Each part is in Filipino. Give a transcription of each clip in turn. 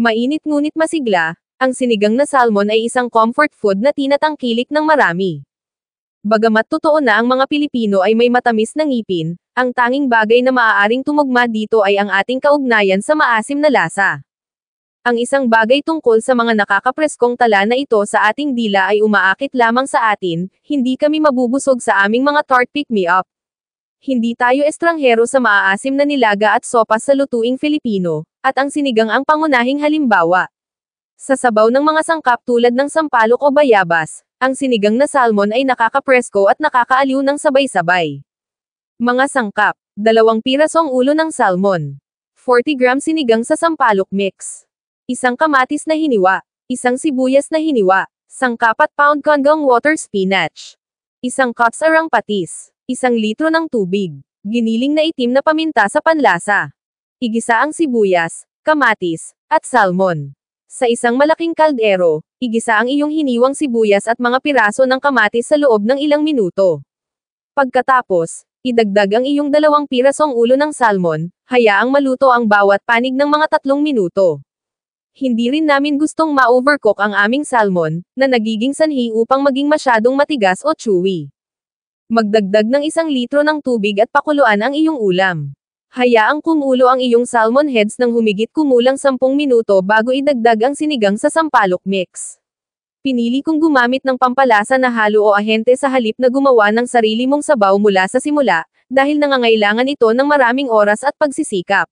Mainit ngunit masigla, ang sinigang na salmon ay isang comfort food na tinatangkilik ng marami. Bagamat totoo na ang mga Pilipino ay may matamis na ngipin, ang tanging bagay na maaaring tumugma dito ay ang ating kaugnayan sa maasim na lasa. Ang isang bagay tungkol sa mga nakakapreskong tala na ito sa ating dila ay umaakit lamang sa atin, hindi kami mabubusog sa aming mga tart pick-me-up. Hindi tayo estranghero sa maaasim na nilaga at sopas sa lutuing Filipino, at ang sinigang ang pangunahing halimbawa. Sa sabaw ng mga sangkap tulad ng sampalok o bayabas, ang sinigang na salmon ay nakakapresko at nakakaaliw ng sabay-sabay. Mga sangkap, 2 pirasong ulo ng salmon, 40 grams sinigang sa sampalok mix, isang kamatis na hiniwa, isang sibuyas na hiniwa, sangkap at pound kangkong water spinach, isang cups arang patis, 1 litro ng tubig, giniling na itim na paminta sa panlasa. Igisa ang sibuyas, kamatis, at salmon. Sa isang malaking kaldero, igisa ang iyong hiniwang sibuyas at mga piraso ng kamatis sa loob ng ilang minuto. Pagkatapos, idagdag ang iyong 2 pirasong ulo ng salmon, hayaang maluto ang bawat panig ng mga 3 minuto. Hindi rin namin gustong ma-overcook ang aming salmon, na nagiging sanhi upang maging masyadong matigas o chewy. Magdagdag ng 1 litro ng tubig at pakuluan ang iyong ulam. Hayaang kumulo ang iyong salmon heads ng humigit kumulang 10 minuto bago idagdag ang sinigang sa sampalok mix. Pinili kong gumamit ng pampalasa na halo o ahente sa halip na gumawa ng sarili mong sabaw mula sa simula, dahil nangangailangan ito ng maraming oras at pagsisikap.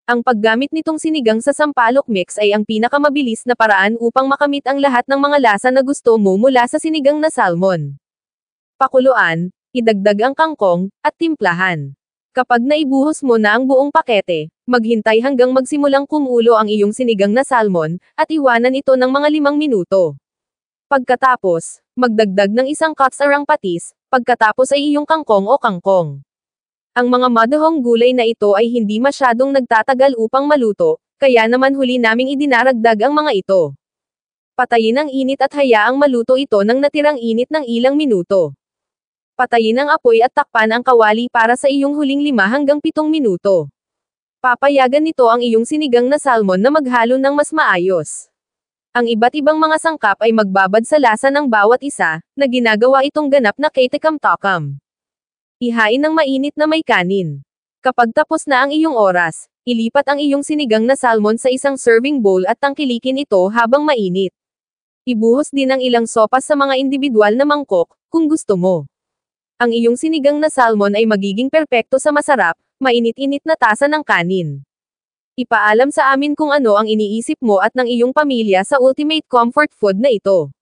Ang paggamit nitong sinigang sa sampalok mix ay ang pinakamabilis na paraan upang makamit ang lahat ng mga lasa na gusto mo mula sa sinigang na salmon. Pakuluan, idagdag ang kangkong, at timplahan. Kapag naibuhos mo na ang buong pakete, maghintay hanggang magsimulang kumulo ang iyong sinigang na salmon, at iwanan ito ng mga 5 minuto. Pagkatapos, magdagdag ng 1 cups arang patis, pagkatapos ay iyong kangkong o kangkong. Ang mga madahong gulay na ito ay hindi masyadong nagtatagal upang maluto, kaya naman huli naming idinaragdag ang mga ito. Patayin ang init at hayaang maluto ito ng natirang init ng ilang minuto. Patayin ang apoy at takpan ang kawali para sa iyong huling 5 hanggang 7 minuto. Papayagan nito ang iyong sinigang na salmon na maghalo ng mas maayos. Ang iba't ibang mga sangkap ay magbabad sa lasa ng bawat isa, na ginagawa itong ganap na kaitikam-takam. Ihain ng mainit na may kanin. Kapag tapos na ang iyong oras, ilipat ang iyong sinigang na salmon sa isang serving bowl at tangkilikin ito habang mainit. Ibuhos din ang ilang sopas sa mga individual na mangkok, kung gusto mo. Ang iyong sinigang na salmon ay magiging perpekto sa masarap, mainit-init na tasa ng kanin. Ipaalam sa amin kung ano ang iniisip mo at ng iyong pamilya sa ultimate comfort food na ito.